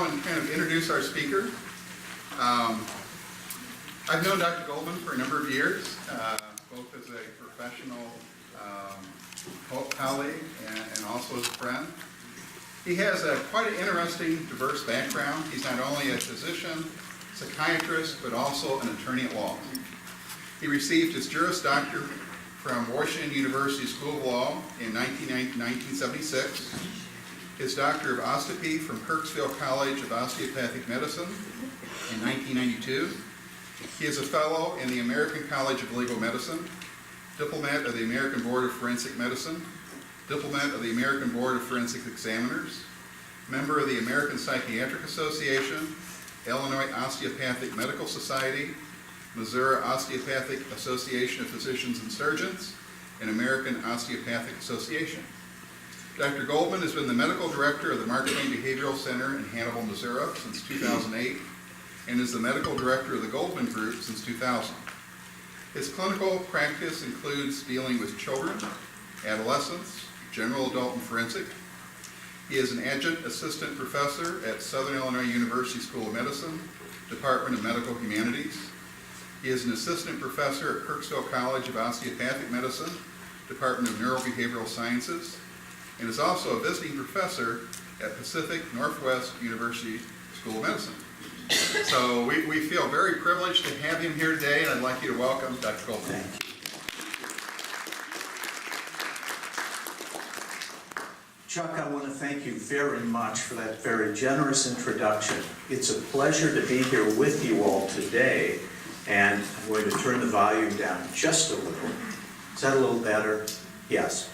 now and kind of introduce our speaker. I've known Dr. Goldman for a number of years, both as a professional colleague and also as a friend. He has quite an interesting, diverse background. He's not only a physician, psychiatrist, but also an attorney at law. He received his Juris Doctor from Washington University School of Law in 1976, his Doctor of Osteopathy from Kirksville College of Osteopathic Medicine in 1992. He is a fellow in the American College of Legal Medicine, diplomat of the American Board of Forensic Medicine, diplomat of the American Board of Forensic Examiners, member of the American Psychiatric Association, Illinois Osteopathic Medical Society, Missouri Osteopathic Association of Physicians and Surgeons, and American Osteopathic Association. Dr. Goldman has been the medical director of the Mark Twain Behavioral Center in Hannibal, Missouri since 2008, and is the medical director of the Goldman Group since 2000. His clinical practice includes dealing with children, adolescents, general adult and forensic. He is an adjunct assistant professor at Southern Illinois University School of Medicine, Department of Medical Humanities. He is an assistant professor at Kirksville College of Osteopathic Medicine, Department of Neurobehavioral Sciences, and is also a visiting professor at Pacific Northwest University School of Medicine. So we feel very privileged to have him here today, and I'd like you to welcome Dr. Goldman. Thank you. Chuck, I want to thank you very much for that very generous introduction. It's a pleasure to be here with you all today, and I'm going to turn the volume down just a little. Is that a little better? Yes.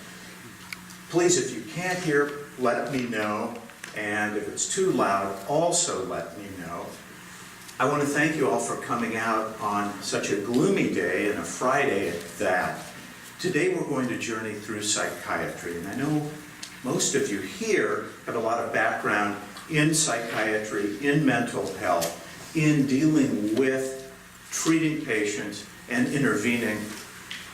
Please, if you can't hear, let me know, and if it's too loud, also let me know. I want to thank you all for coming out on such a gloomy day, and a Friday at that. Today we're going to journey through psychiatry, and I know most of you here have a lot of background in psychiatry, in mental health, in dealing with treating patients and intervening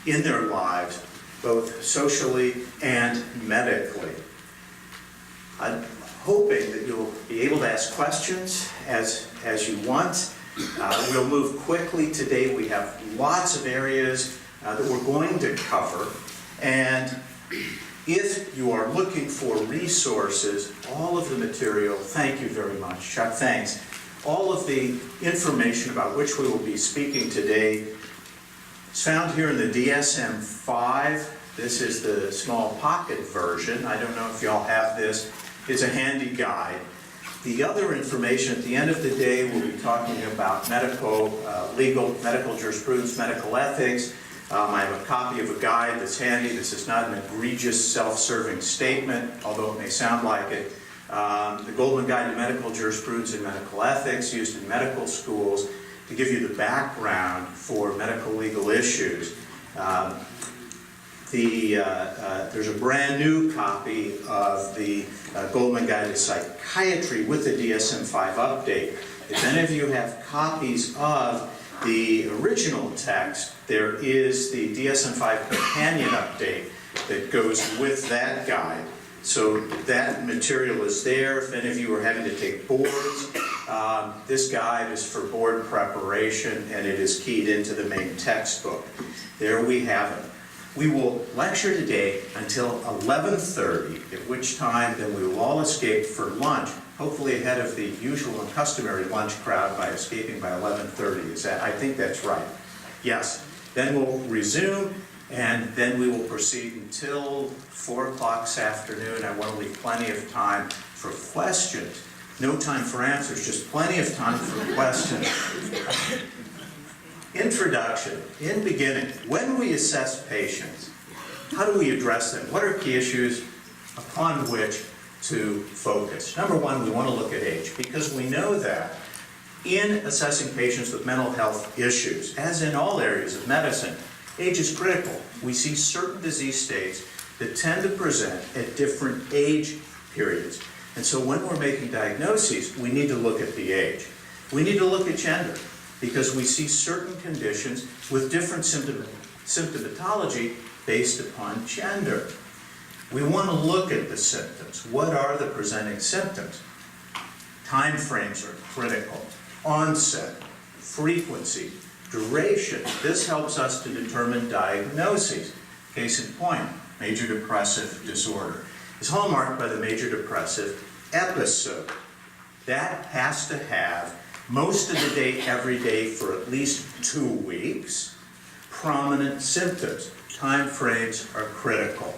in their lives, both socially and medically. I'm hoping that you'll be able to ask questions as you want. We'll move quickly today. We have lots of areas that we're going to cover, and if you are looking for resources, all of the material, thank you very much, Chuck, thanks. All of the information about which we will be speaking today is found here in the DSM-5. This is the small pocket version. I don't know if y'all have this. It's a handy guide. The other information at the end of the day, we'll be talking about medical, legal, medical jurisprudence, medical ethics. I have a copy of a guide that's handy. This is not an egregious self-serving statement, although it may sound like it. The Goldman Guide to Medical Jurisprudence and Medical Ethics, used in medical schools to give you the background for medical legal issues. There's a brand new copy of the Goldman Guide to Psychiatry with the DSM-5 update. If any of you have copies of the original text, there is the DSM-5 companion update that goes with that guide. So that material is there. If any of you are having to take boards, this guide is for board preparation, and it is keyed into the main textbook. There we have it. We will lecture today until 11:30, at which time then we will all escape for lunch, hopefully ahead of the usual and customary lunch crowd by escaping by 11:30. I think that's right. Yes. Then we'll resume, and then we will proceed until 4 o'clock this afternoon. I want to leave plenty of time for questions. No time for answers, just plenty of time for questions. Introduction. In beginning, when we assess patients, how do we address them? What are key issues upon which to focus? Number one, we want to look at age, because we know that in assessing patients with mental health issues, as in all areas of medicine, age is critical. We see certain disease states that tend to present at different age periods. And so when we're making diagnoses, we need to look at the age. We need to look at gender, because we see certain conditions with different symptomatology based upon gender. We want to look at the symptoms. What are the presenting symptoms? Time frames are critical. Onset, frequency, duration. This helps us to determine diagnoses. Case in point, major depressive disorder is hallmarked by the major depressive episode. That has to have most of the day, every day for at least 2 weeks. Prominent symptoms. Time frames are critical.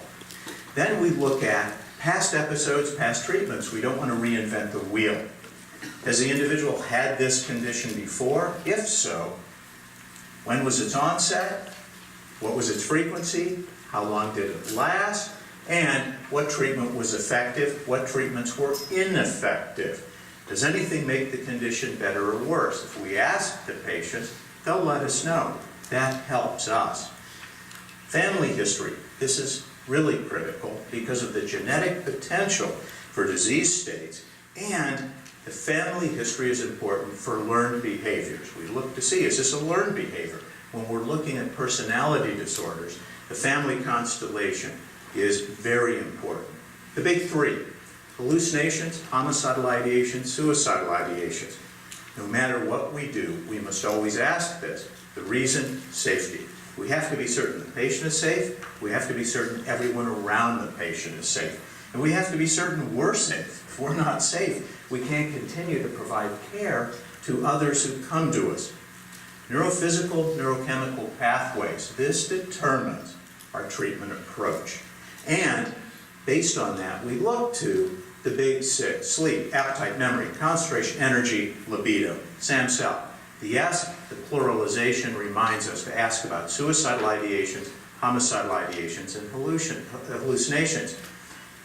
Then we look at past episodes, past treatments. We don't want to reinvent the wheel. Has the individual had this condition before? If so, when was its onset? What was its frequency? How long did it last? And what treatment was effective? What treatments were ineffective? Does anything make the condition better or worse? If we ask the patients, they'll let us know. That helps us. Family history. This is really critical because of the genetic potential for disease states, and the family history is important for learned behaviors. We look to see, is this a learned behavior? When we're looking at personality disorders, the family constellation is very important. The big three: hallucinations, homicidal ideations, suicidal ideations. No matter what we do, we must always ask this. The reason, safety. We have to be certain the patient is safe. We have to be certain everyone around the patient is safe. And we have to be certain we're safe. If we're not safe, we can't continue to provide care to others who come to us. Neurophysical, neurochemical pathways. This determines our treatment approach. And based on that, we look to the big six: sleep, appetite, memory, concentration, energy, libido. Samsel. The S, the pluralization, reminds us to ask about suicidal ideations, homicidal ideations, and hallucinations.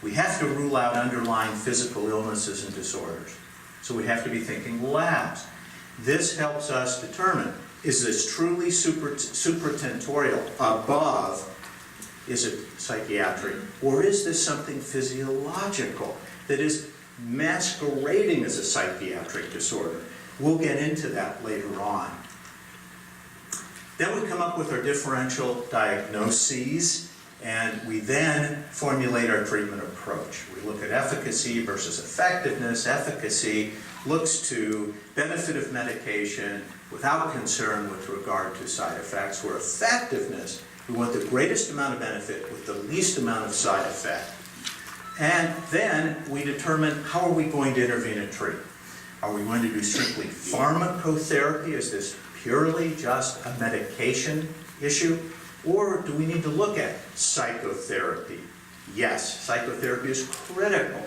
We have to rule out underlying physical illnesses and disorders. So we have to be thinking labs. This helps us determine, is this truly supratentorial, above, is it psychiatry, or is this something physiological that is masquerading as a psychiatric disorder? We'll get into that later on. Then we come up with our differential diagnoses, and we then formulate our treatment approach. We look at efficacy versus effectiveness. Efficacy looks to benefit of medication without concern with regard to side effects, where effectiveness, we want the greatest amount of benefit with the least amount of side effect. And then we determine, how are we going to intervene and treat? Are we going to do strictly pharmacotherapy? Is this purely just a medication issue? Or do we need to look at psychotherapy? Yes, psychotherapy is critical.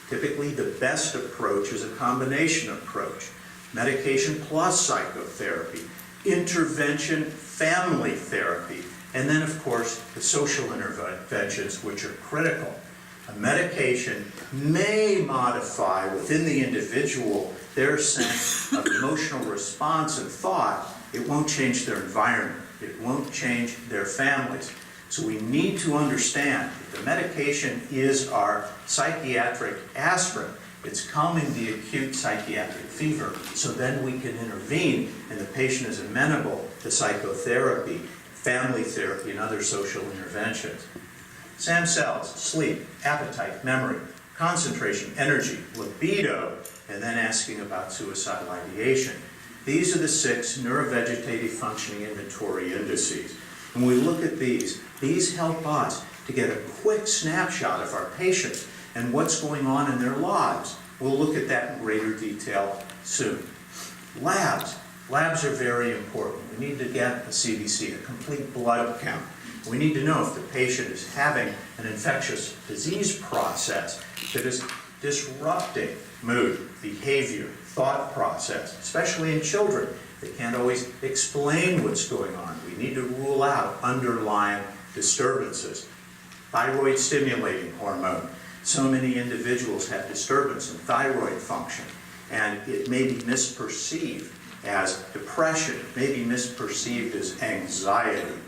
Typically, the best approach is a combination approach. Medication plus psychotherapy, intervention, family therapy, and then, of course, the social interventions, which are critical. A medication may modify within the individual their sense of emotional response and thought. It won't change their environment. It won't change their families. So we need to understand that the medication is our psychiatric aspirin. It's calming the acute psychiatric fever, so then we can intervene and the patient is amenable to psychotherapy, family therapy, and other social interventions. Samsels, sleep, appetite, memory, concentration, energy, libido, and then asking about suicidal ideation. These are the 6 neurovegetative functioning inventory indices. When we look at these help us to get a quick snapshot of our patients and what's going on in their lives. We'll look at that in greater detail soon. Labs. Labs are very important. We need to get a CBC, a complete blood count. We need to know if the patient is having an infectious disease process that is disrupting mood, behavior, thought process, especially in children. They can't always explain what's going on. We need to rule out underlying disturbances. Thyroid stimulating hormone. So many individuals have disturbance in thyroid function, and it may be misperceived as depression. It may be misperceived as anxiety.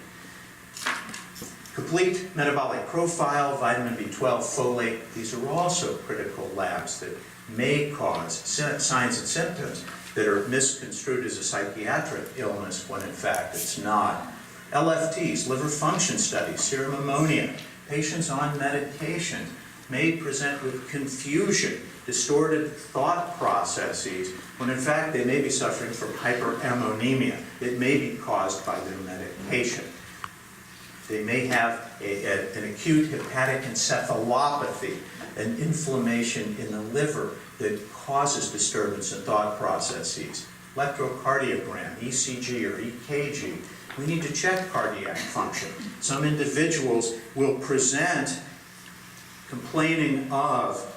Complete metabolic profile, vitamin B12, folate, these are also critical labs that may cause signs and symptoms that are misconstrued as a psychiatric illness when in fact it's not. LFTs, liver function studies, serum ammonia. Patients on medication may present with confusion distorted thought processes, when in fact they may be suffering from hyperammonemia. It may be caused by their medication. They may have an acute hepatic encephalopathy, an inflammation in the liver that causes disturbance in thought processes. Electrocardiogram, ECG or EKG, we need to check cardiac function. Some individuals will present complaining of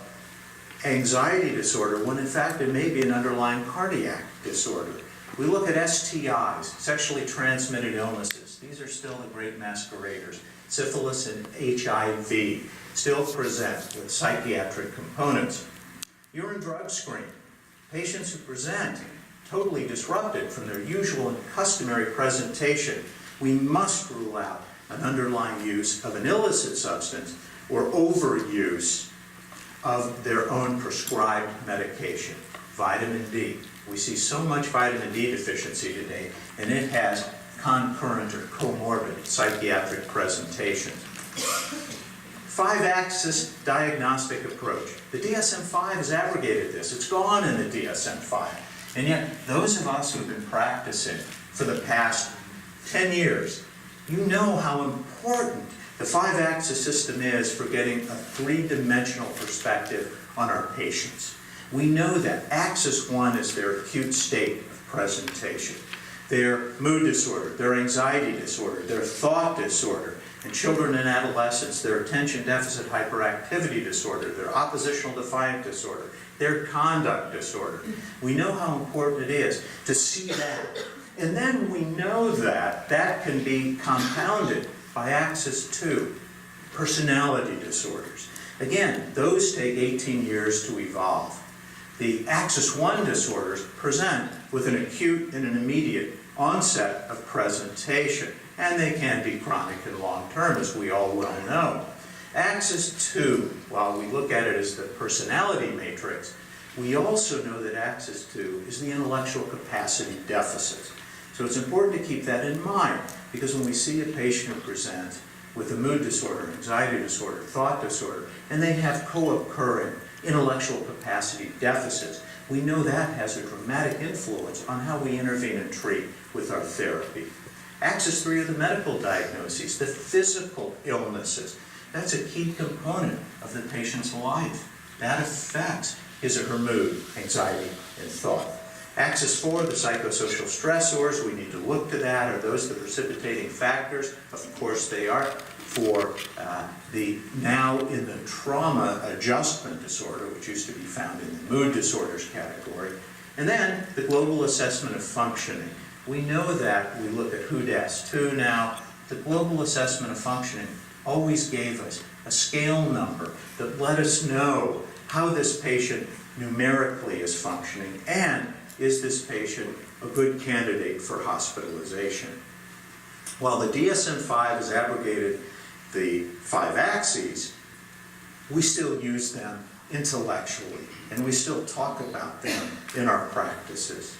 anxiety disorder when in fact it may be an underlying cardiac disorder. We look at STIs, sexually transmitted illnesses. These are still the great masqueraders. Syphilis and HIV still present with psychiatric components. Urine drug screen. Patients who present totally disrupted from their usual and customary presentation. We must rule out an underlying use of an illicit substance or overuse of their own prescribed medication. Vitamin D. We see so much vitamin D deficiency today, and it has concurrent or comorbid psychiatric presentations. 5-axis diagnostic approach. The DSM-5 has abrogated this. It's gone in the DSM-5. And yet, those of us who have been practicing for the past 10 years, you know how important the 5-axis system is for getting a 3-dimensional perspective on our patients. We know that axis 1 is their acute state of presentation, their mood disorder, their anxiety disorder, their thought disorder, in children and adolescents, their attention deficit hyperactivity disorder, their oppositional defiant disorder, their conduct disorder. We know how important it is to see that. And then we know that that can be compounded by axis 2, personality disorders. Again, those take 18 years to evolve. The axis 1 disorders present with an acute and an immediate onset of presentation, and they can be chronic and long-term, as we all well know. Axis 2, while we look at it as the personality matrix, we also know that axis 2 is the intellectual capacity deficit. So it's important to keep that in mind, because when we see a patient who presents with a mood disorder, anxiety disorder, thought disorder, and they have co-occurring intellectual capacity deficits, we know that has a dramatic influence on how we intervene and treat with our therapy. Axis 3 are the medical diagnoses, the physical illnesses. That's a key component of the patient's life. That affects his or her mood, anxiety, and thought. Axis 4, the psychosocial stressors, we need to look to that. Are those the precipitating factors? Of course they are. For the now in the trauma adjustment disorder, which used to be found in the mood disorders category. And then the global assessment of functioning. We know that, we look at WHO-DAS-2 now, the global assessment of functioning always gave us a scale number that let us know how this patient numerically is functioning, and is this patient a good candidate for hospitalization. While the DSM-5 has abrogated the 5 axes, we still use them intellectually, and we still talk about them in our practices.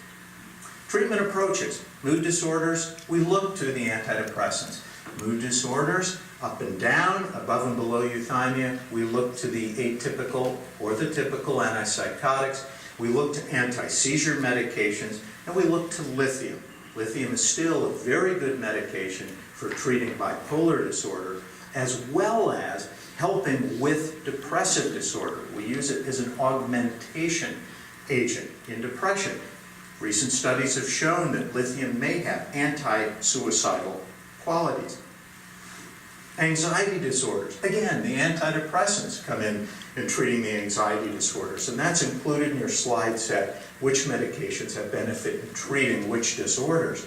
Treatment approaches. Mood disorders, we look to the antidepressants. Mood disorders, up and down, above and below euthymia, we look to the atypical or the typical antipsychotics. We look to anti-seizure medications, and we look to lithium. Lithium is still a very good medication for treating bipolar disorder, as well as helping with depressive disorder. We use it as an augmentation agent in depression. Recent studies have shown that lithium may have anti-suicidal qualities. Anxiety disorders. Again, the antidepressants come in treating the anxiety disorders, and that's included in your slide set, which medications have benefit in treating which disorders.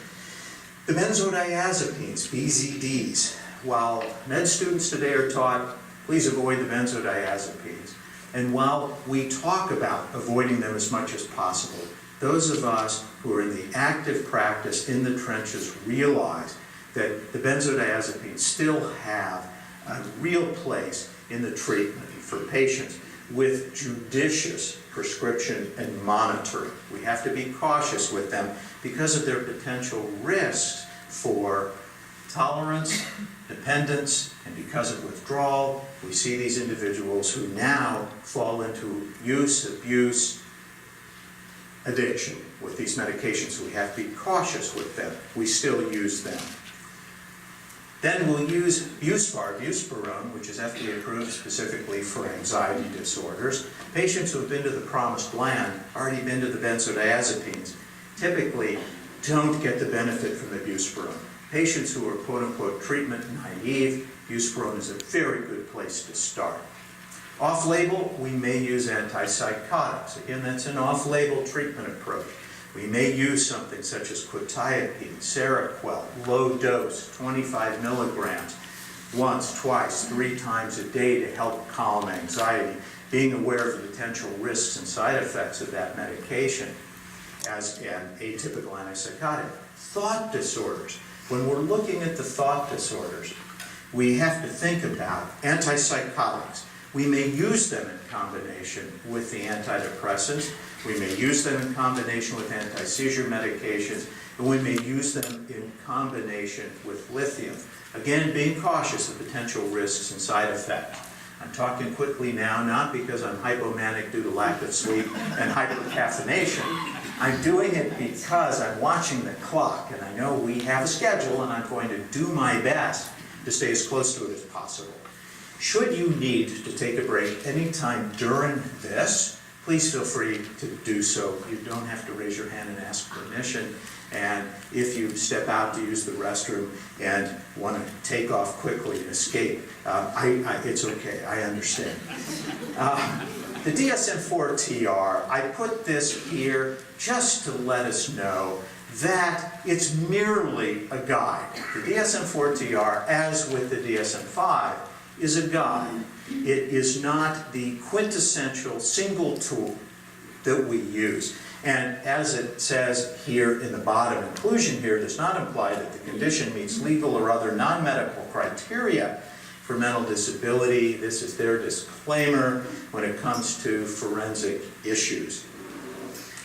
The benzodiazepines, BZDs. While med students today are taught, please avoid the benzodiazepines, and while we talk about avoiding them as much as possible, those of us who are in the active practice in the trenches realize that the benzodiazepines still have a real place in the treatment for patients with judicious prescription and monitoring. We have to be cautious with them because of their potential risks for tolerance, dependence, and because of withdrawal, we see these individuals who now fall into use, abuse, addiction with these medications. We have to be cautious with them. We still use them. Then we'll use buspirone, which is FDA approved specifically for anxiety disorders. Patients who have been to the promised land, already been to the benzodiazepines, typically don't get the benefit from the buspirone. Patients who are quote-unquote treatment naive, buspirone is a very good place to start. Off-label, we may use antipsychotics. Again, that's an off-label treatment approach. We may use something such as quetiapine, Seroquel, low dose, 25 milligrams, once, twice, 3 times a day to help calm anxiety, being aware of the potential risks and side effects of that medication as an atypical antipsychotic. Thought disorders. When we're looking at the thought disorders, we have to think about antipsychotics. We may use them in combination with the antidepressants. We may use them in combination with anti-seizure medications. And we may use them in combination with lithium. Again, being cautious of potential risks and side effects. I'm talking quickly now, not because I'm hypomanic due to lack of sleep and hypercaffeination. I'm doing it because I'm watching the clock, and I know we have a schedule, and I'm going to do my best to stay as close to it as possible. Should you need to take a break anytime during this, please feel free to do so. You don't have to raise your hand and ask permission. And if you step out to use the restroom and want to take off quickly and escape, it's okay, I understand. The DSM-4-TR, I put this here just to let us know that it's merely a guide. The DSM-4-TR, as with the DSM-5, is a guide. It is not the quintessential single tool that we use. And as it says here in the bottom, inclusion here does not imply that the condition meets legal or other non-medical criteria for mental disability. This is their disclaimer when it comes to forensic issues.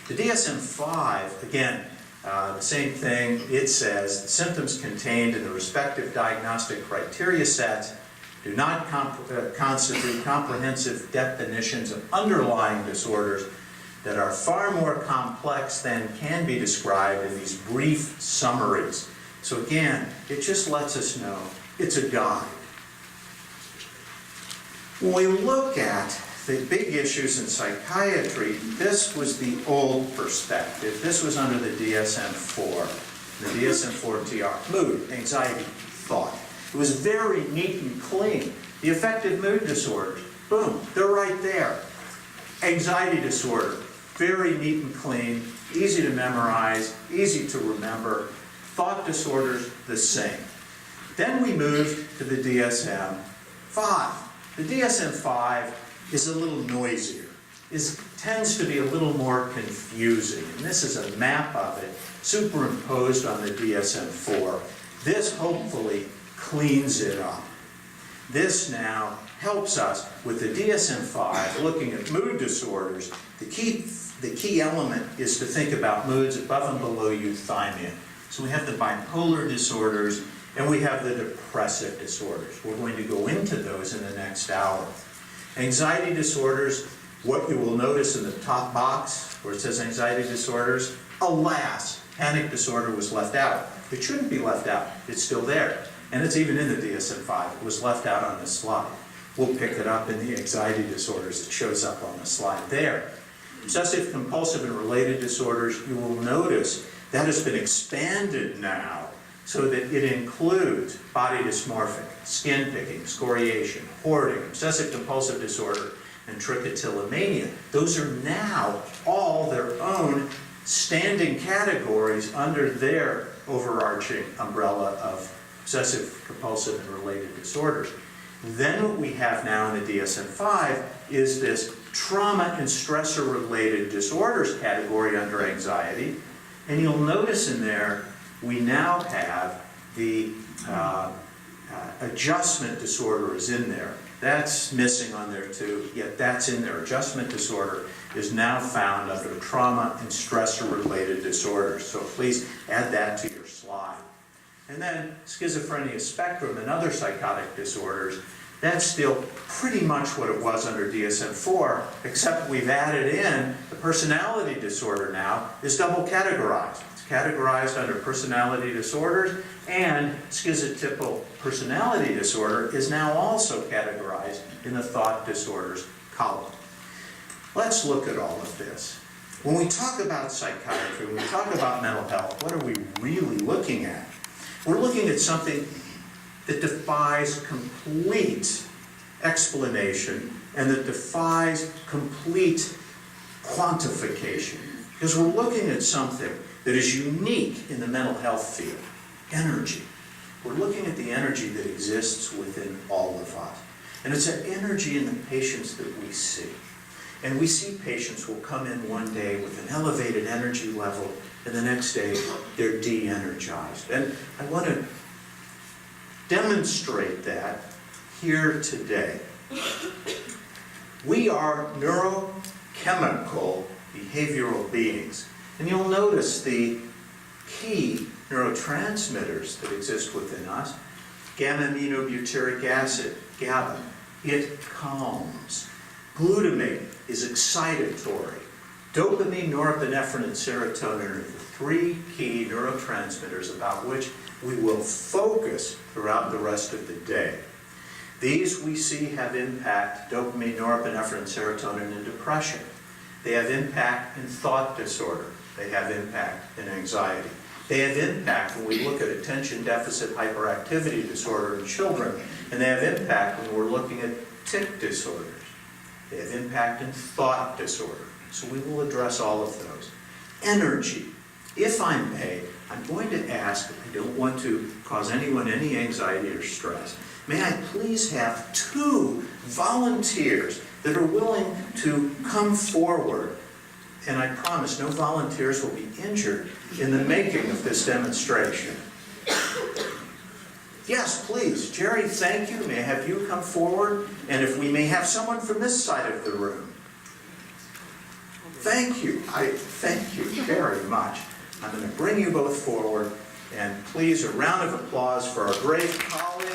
The DSM-5, again, the same thing. It says the symptoms contained in the respective diagnostic criteria sets do not constitute comprehensive definitions of underlying disorders that are far more complex than can be described in these brief summaries. So again, it just lets us know it's a guide. When we look at the big issues in psychiatry, this was the old perspective. This was under the DSM-4, the DSM-4-TR, mood, anxiety, thought. It was very neat and clean. The affective mood disorders, boom, they're right there. Anxiety disorder, very neat and clean, easy to memorize, easy to remember. Thought disorders, the same. Then we moved to the DSM-5. The DSM-5 is a little noisier. It tends to be a little more confusing. And this is a map of it superimposed on the DSM-4. This hopefully cleans it up. This now helps us with the DSM-5 looking at mood disorders. The key element is to think about moods above and below euthymia. So we have the bipolar disorders and we have the depressive disorders. We're going to go into those in the next hour. Anxiety disorders, what you will notice in the top box where it says anxiety disorders, alas, panic disorder was left out. It shouldn't be left out. It's still there. And it's even in the DSM-5. It was left out on this slide. We'll pick it up in the anxiety disorders. It shows up on the slide there. Obsessive compulsive and related disorders, you will notice that has been expanded now so that it includes body dysmorphic, skin picking, scoriation, hoarding, obsessive compulsive disorder, and trichotillomania. Those are now all their own standing categories under their overarching umbrella of obsessive compulsive and related disorders. Then what we have now in the DSM-5 is this trauma and stressor related disorders category under anxiety. And you'll notice in there we now have the adjustment disorder is in there. That's missing on there too, yet that's in there. Adjustment disorder is now found under trauma and stressor related disorders. So please add that to your slide. And then schizophrenia spectrum and other psychotic disorders, that's still pretty much what it was under DSM-4, except we've added in the personality disorder now is double categorized. It's categorized under personality disorders, and schizotypal personality disorder is now also categorized in the thought disorders column. Let's look at all of this. When we talk about psychiatry, when we talk about mental health, what are we really looking at? We're looking at something that defies complete explanation and that defies complete quantification. Because we're looking at something that is unique in the mental health field, energy. We're looking at the energy that exists within all of us. And it's an energy in the patients that we see. And we see patients will come in one day with an elevated energy level, and the next day they're de-energized. And I want to demonstrate that here today. We are neurochemical behavioral beings. And you'll notice the key neurotransmitters that exist within us. Gamma-aminobutyric acid, GABA, it calms. Glutamate is excitatory. Dopamine, norepinephrine, and serotonin are the three key neurotransmitters about which we will focus throughout the rest of the day. These we see have impact, dopamine, norepinephrine, and serotonin, in depression. They have impact in thought disorder. They have impact in anxiety. They have impact when we look at attention deficit hyperactivity disorder in children, and they have impact when we're looking at tic disorders. They have impact in thought disorder. So we will address all of those. Energy. If I may, I'm going to ask, I don't want to cause anyone any anxiety or stress, may I please have 2 volunteers that are willing to come forward, and I promise no volunteers will be injured in the making of this demonstration. Yes, please. Jerry, thank you. May I have you come forward? And if we may have someone from this side of the room. Thank you. I thank you very much. I'm going to bring you both forward, and please a round of applause for our great colleagues.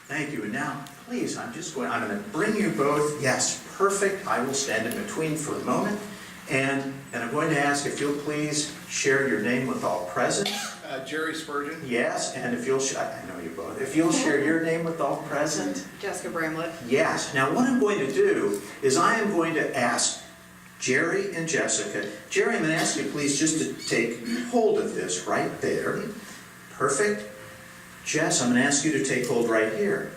Thank you. And now, please, I'm going to bring you both. Yes, perfect. I will stand in between for a moment. And I'm going to ask if you'll please share your name with all present. Jerry Spurgeon. Yes, and if you'll, I know you both, if you'll share your name with all present. Jessica Bramlett. Yes. Now what I'm going to do is I am going to ask Jerry and Jessica. Jerry, I'm going to ask you please just to take hold of this right there. Perfect. Jess, I'm going to ask you to take hold right here.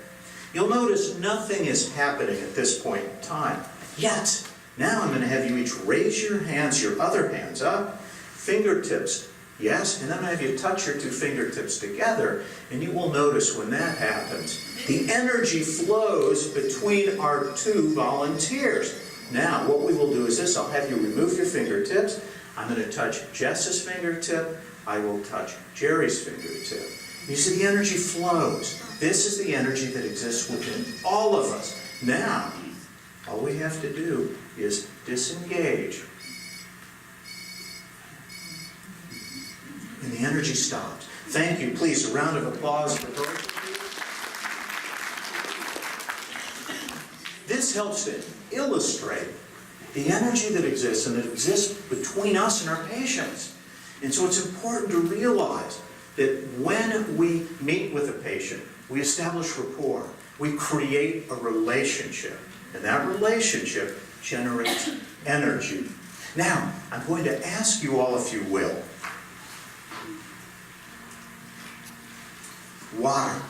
You'll notice nothing is happening at this point in time. Yet, now I'm going to have you each raise your hands, your other hands up, fingertips, yes, and then I have you touch your 2 fingertips together, and you will notice when that happens, the energy flows between our 2 volunteers. Now, what we will do is this. I'll have you remove your fingertips. I'm going to touch Jess's fingertip. I will touch Jerry's fingertip. You see, the energy flows. This is the energy that exists within all of us. Now, all we have to do is disengage. And the energy stops. Thank you. Please, a round of applause for both of you. This helps to illustrate the energy that exists and that exists between us and our patients. And so it's important to realize that when we meet with a patient, we establish rapport. We create a relationship. And that relationship generates energy. Now, I'm going to ask you all, if you will, water.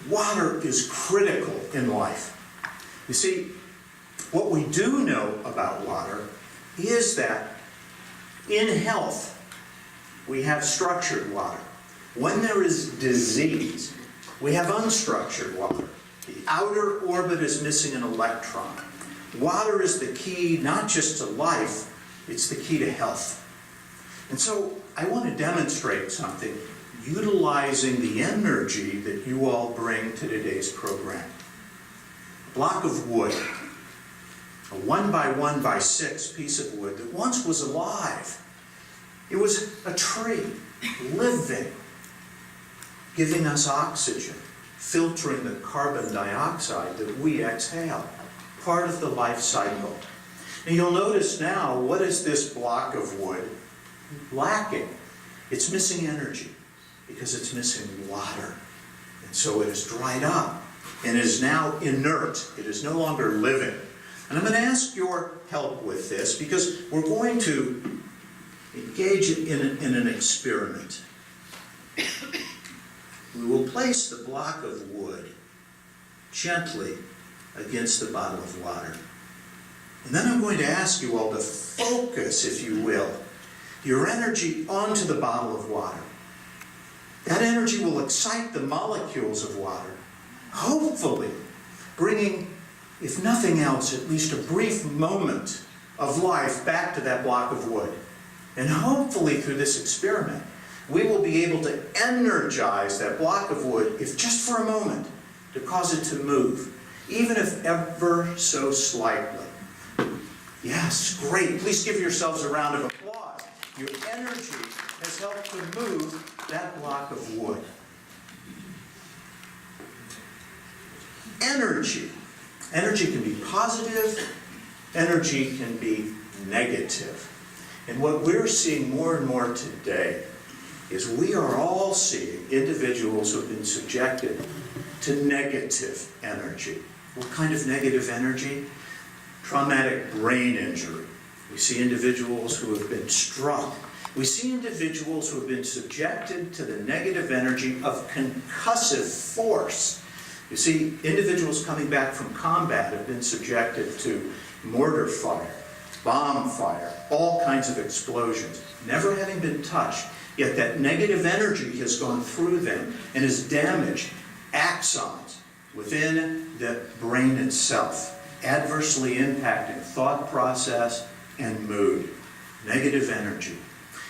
Water is critical in life. You see, what we do know about water is that in health, we have structured water. When there is disease, we have unstructured water. The outer orbit is missing an electron. Water is the key not just to life, it's the key to health. And so I want to demonstrate something utilizing the energy that you all bring to today's program. A block of wood, a 1 by 1 by 6 piece of wood that once was alive. It was a tree, living, giving us oxygen, filtering the carbon dioxide that we exhale, part of the life cycle. And you'll notice now, what is this block of wood lacking? It's missing energy, because it's missing water. And so it is dried up and is now inert. It is no longer living. And I'm going to ask your help with this, because we're going to engage in an experiment. We will place the block of wood gently against the bottle of water. And then I'm going to ask you all to focus, if you will, your energy onto the bottle of water. That energy will excite the molecules of water, hopefully bringing, if nothing else, at least a brief moment of life back to that block of wood. And hopefully through this experiment, we will be able to energize that block of wood, if just for a moment, to cause it to move, even if ever so slightly. Yes, great. Please give yourselves a round of applause. Your energy has helped to move that block of wood. Energy. Energy can be positive. Energy can be negative. And what we're seeing more and more today is we are all seeing individuals who have been subjected to negative energy. What kind of negative energy? Traumatic brain injury. We see individuals who have been struck. We see individuals who have been subjected to the negative energy of concussive force. You see, individuals coming back from combat have been subjected to mortar fire, bomb fire, all kinds of explosions, never having been touched. Yet that negative energy has gone through them and has damaged axons within the brain itself, adversely impacting thought process and mood. Negative energy.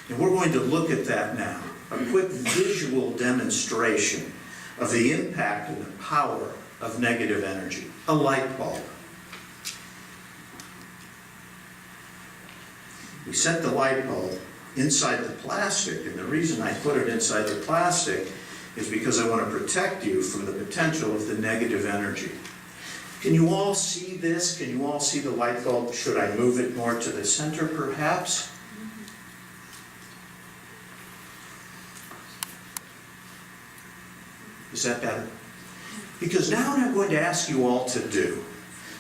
And we're going to look at that now. A quick visual demonstration of the impact and the power of negative energy. A light bulb. We set the light bulb inside the plastic, and the reason I put it inside the plastic is because I want to protect you from the potential of the negative energy. Can you all see this? Can you all see the light bulb? Should I move it more to the center, perhaps? Is that better? Because now what I'm going to ask you all to do,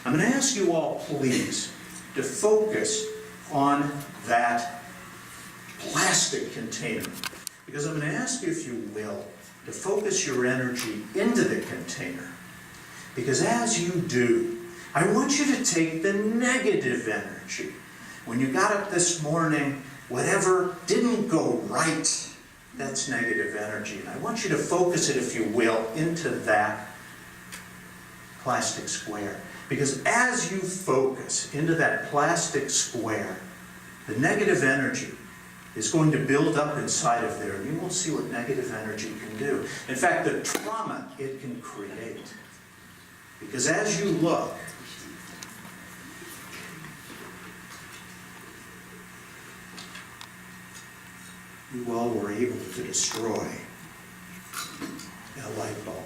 I'm going to ask you all, please, to focus on that plastic container. Because I'm going to ask you, if you will, to focus your energy into the container. Because as you do, I want you to take the negative energy. When you got up this morning, whatever didn't go right, that's negative energy. And I want you to focus it, if you will, into that plastic square. Because as you focus into that plastic square, the negative energy is going to build up inside of there. And you will see what negative energy can do. In fact, the trauma it can create. Because as you look, you all were able to destroy a light bulb.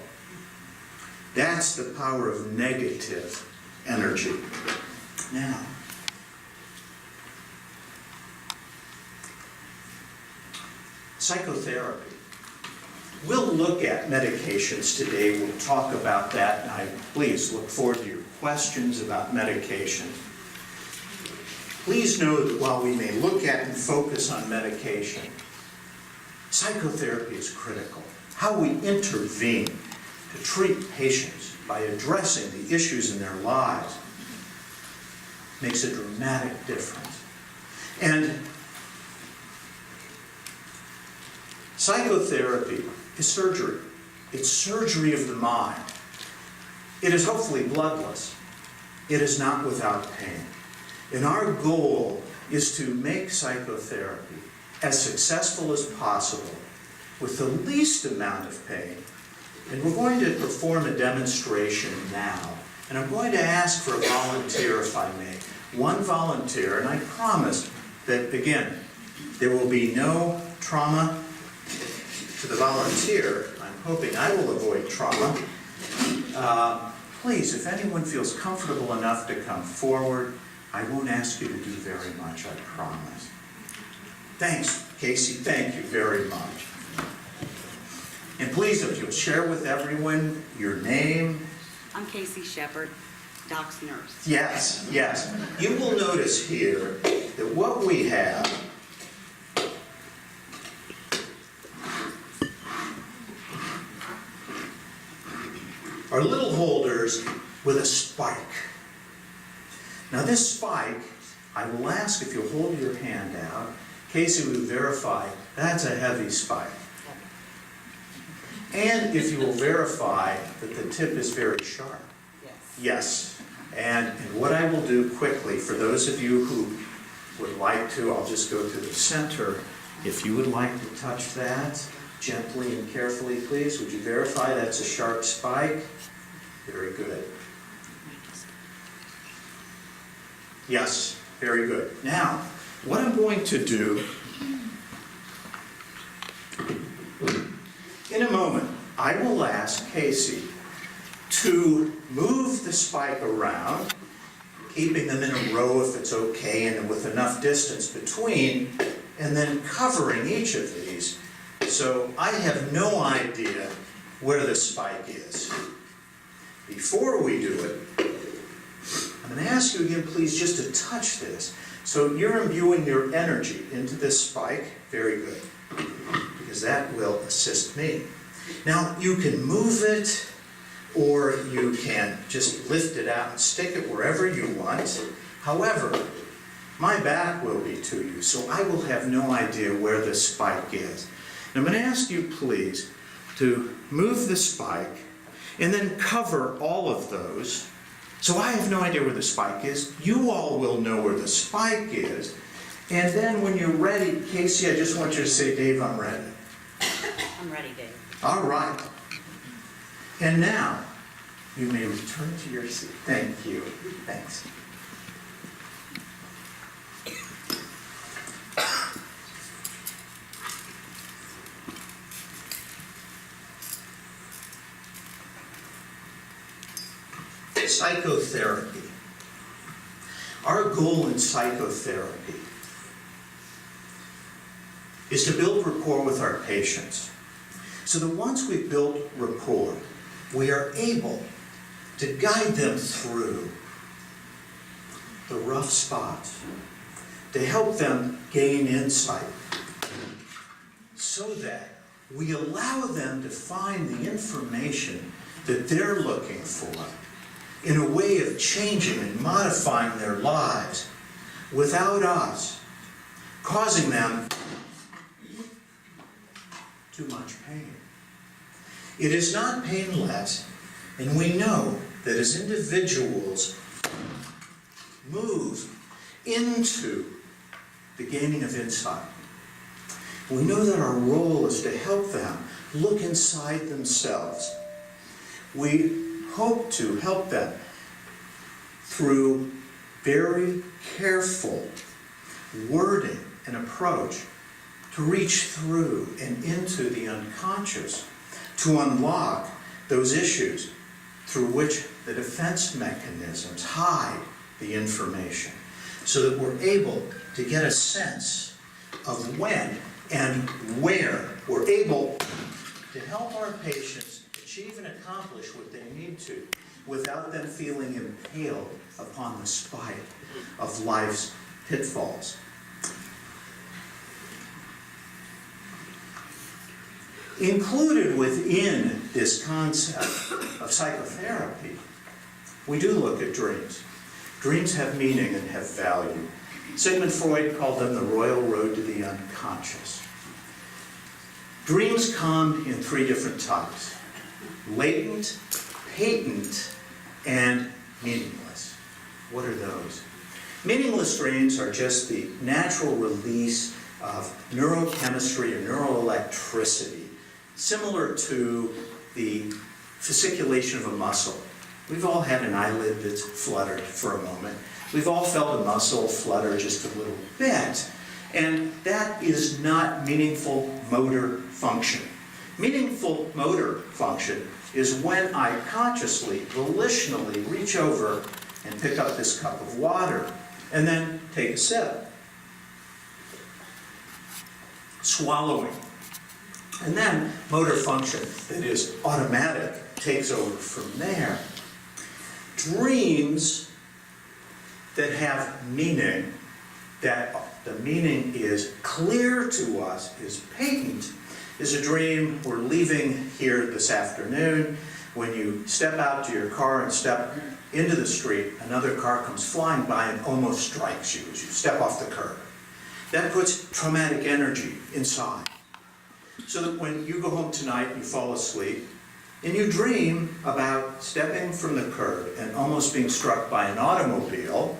That's the power of negative energy. Now, psychotherapy. We'll look at medications today. We'll talk about that. And I please look forward to your questions about medication. Please know that while we may look at and focus on medication, psychotherapy is critical. How we intervene to treat patients by addressing the issues in their lives makes a dramatic difference. And psychotherapy is surgery. It's surgery of the mind. It is hopefully bloodless. It is not without pain. And our goal is to make psychotherapy as successful as possible with the least amount of pain. And we're going to perform a demonstration now. And I'm going to ask for a volunteer, if I may. One volunteer, and I promise that, again, There will be no trauma to the volunteer. I'm hoping I will avoid trauma. Please, if anyone feels comfortable enough to come forward, I won't ask you to do very much, I promise. Thanks, Casey. Thank you very much. And please, if you'll share with everyone your name. I'm Casey Shepard, Doc's nurse. Yes, yes. You will notice here that what we have are little holders with a spike. Now this spike, I will ask if you'll hold your hand out. Casey will verify that's a heavy spike. And if you will verify that the tip is very sharp. Yes. Yes. And what I will do quickly, for those of you who would like to, I'll just go to the center. If you would like to touch that, gently and carefully, please. Would you verify that's a sharp spike? Very good. Yes, very good. Now, what I'm going to do, in a moment, I will ask Casey to move the spike around, keeping them in a row if it's okay and with enough distance between, and then covering each of these. So I have no idea where the spike is. Before we do it, I'm going to ask you again, please, just to touch this. So you're imbuing your energy into this spike. Very good, because that will assist me. Now, you can move it, or you can just lift it out and stick it wherever you want. However, my back will be to you, so I will have no idea where the spike is. And I'm going to ask you, please, to move the spike and then cover all of those. So I have no idea where the spike is. You all will know where the spike is. And then when you're ready, Casey, I just want you to say, Dave, I'm ready. I'm ready, Dave. All right. And now, you may return to your seat. Thank you. Thanks. Psychotherapy. Our goal in psychotherapy is to build rapport with our patients. So that once we've built rapport, we are able to guide them through the rough spots, to help them gain insight, so that we allow them to find the information that they're looking for in a way of changing and modifying their lives without us causing them too much pain. It is not painless, and we know that as individuals move into the gaining of insight, we know that our role is to help them look inside themselves. We hope to help them through very careful wording and approach to reach through and into the unconscious, to unlock those issues through which the defense mechanisms hide the information, so that we're able to get a sense of when and where we're able to help our patients achieve and accomplish what they need to without them feeling impaled upon the spike of life's pitfalls. Included within this concept of psychotherapy, we do look at dreams. Dreams have meaning and have value. Sigmund Freud called them the royal road to the unconscious. Dreams come in three different types: latent, patent, and meaningless. What are those? Meaningless dreams are just the natural release of neurochemistry or neuroelectricity, similar to the fasciculation of a muscle. We've all had an eyelid that's fluttered for a moment. We've all felt a muscle flutter just a little bit. And that is not meaningful motor function. Meaningful motor function is when I consciously, volitionally reach over and pick up this cup of water and then take a sip. Swallowing. And then motor function that is automatic takes over from there. Dreams that have meaning, that the meaning is clear to us, is patent, is a dream. We're leaving here this afternoon. When you step out to your car and step into the street, another car comes flying by and almost strikes you as you step off the curb. That puts traumatic energy inside. So that when you go home tonight, you fall asleep, and you dream about stepping from the curb and almost being struck by an automobile,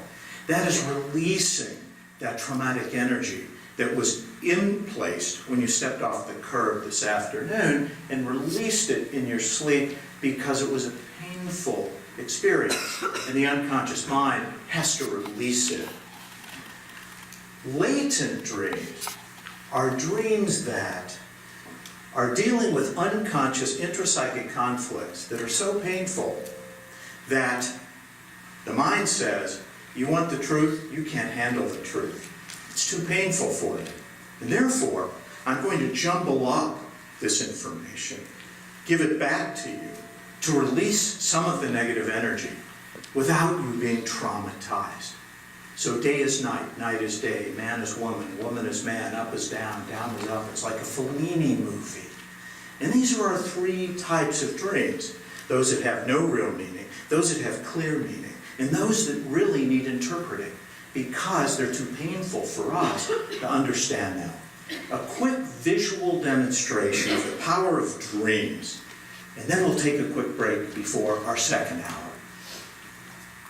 that is releasing that traumatic energy that was in place when you stepped off the curb this afternoon and released it in your sleep because it was a painful experience, and the unconscious mind has to release it. Latent dreams are dreams that are dealing with unconscious intrapsychic conflicts that are so painful that the mind says, you want the truth, you can't handle the truth. It's too painful for you. And therefore, I'm going to jumble up this information, give it back to you, to release some of the negative energy without you being traumatized. So day is night, night is day, man is woman, woman is man, up is down, down is up. It's like a Fellini movie. And these are our three types of dreams. Those that have no real meaning, those that have clear meaning, and those that really need interpreting because they're too painful for us to understand them. A quick visual demonstration of the power of dreams, and then we'll take a quick break before our second hour.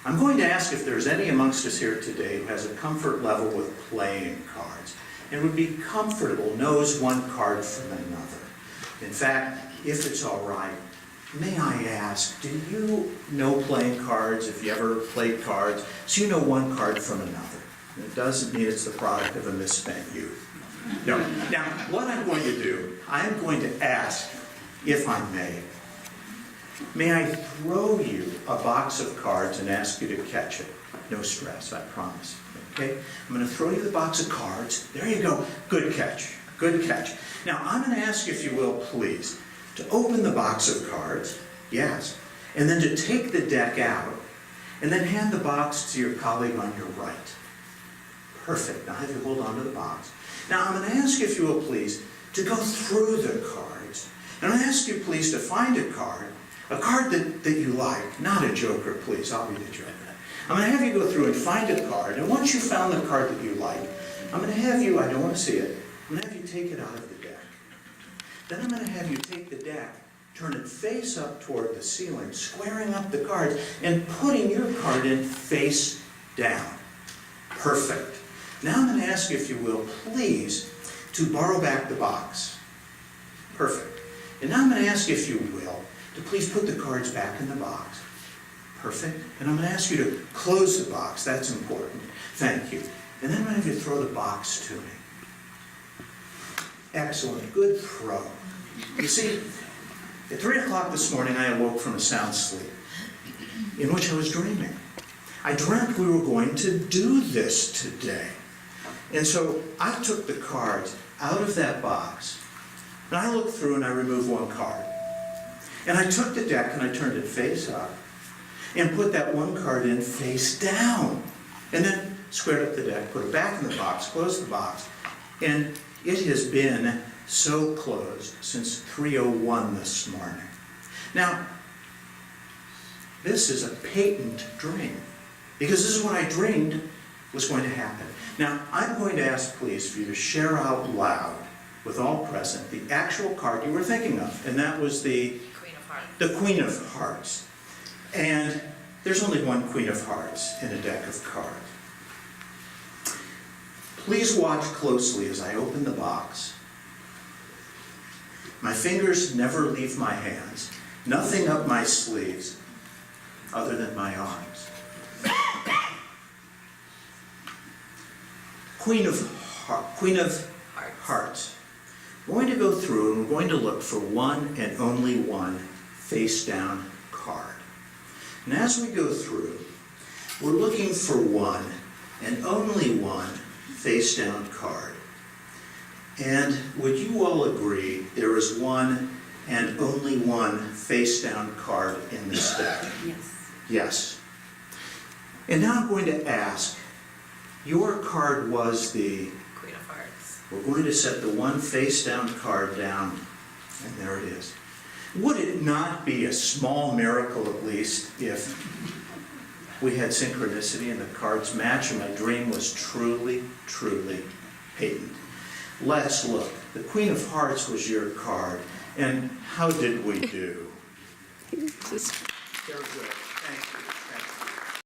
I'm going to ask if there's any amongst us here today who has a comfort level with playing cards and would be comfortable, knows one card from another. In fact, if it's all right, may I ask, do you know playing cards, if you ever played cards, so you know one card from another? It doesn't mean it's the product of a misspent youth. No. Now, what I'm going to do, I am going to ask, if I may I throw you a box of cards and ask you to catch it? No stress, I promise. Okay? I'm going to throw you the box of cards. There you go. Good catch. Good catch. Now, I'm going to ask, if you will, please, to open the box of cards, yes, and then to take the deck out, and then hand the box to your colleague on your right. Perfect. Now have you hold on to the box. Now I'm going to ask you, if you will, please, to go through the cards. And I'm going to ask you, please, to find a card that you like, not a joker, please, I'll be the joker. I'm going to have you go through and find a card, and once you've found the card that you like, I'm going to have you, I don't want to see it, I'm going to have you take it out of the deck. Then I'm going to have you take the deck, turn it face up toward the ceiling, squaring up the cards, and putting your card in face down. Perfect. Now I'm going to ask you, if you will, please, to borrow back the box. Perfect. And now I'm going to ask you, if you will, to please put the cards back in the box. Perfect. And I'm going to ask you to close the box. That's important. Thank you. And then I'm going to have you throw the box to me. Excellent. Good throw. You see, at 3 o'clock this morning, I awoke from a sound sleep in which I was dreaming. I dreamt we were going to do this today. And so I took the cards out of that box, and I looked through and I removed one card. And I took the deck and I turned it face up and put that one card in face down. And then squared up the deck, put it back in the box, closed the box, and it has been so closed since 3:01 this morning. Now, this is a patent dream, because this is what I dreamed was going to happen. Now, I'm going to ask, please, for you to share out loud with all present the actual card you were thinking of, and that was the Queen of Hearts. The Queen of Hearts. And there's only one Queen of Hearts in a deck of cards. Please watch closely as I open the box. My fingers never leave my hands. Nothing up my sleeves other than my arms. Queen of Queen of Hearts. We're going to go through and we're going to look for one and only one face-down card. And as we go through, we're looking for one and only one face-down card. And would you all agree there is one and only one face-down card in this deck? Yes. Yes. And now I'm going to ask, your card was the Queen of Hearts. We're going to set the one face-down card down, and there it is. Would it not be a small miracle, at least, if we had synchronicity and the cards match and my dream was truly, truly patent? Let's look. The Queen of Hearts was your card, and how did we do? Very good. Thank you.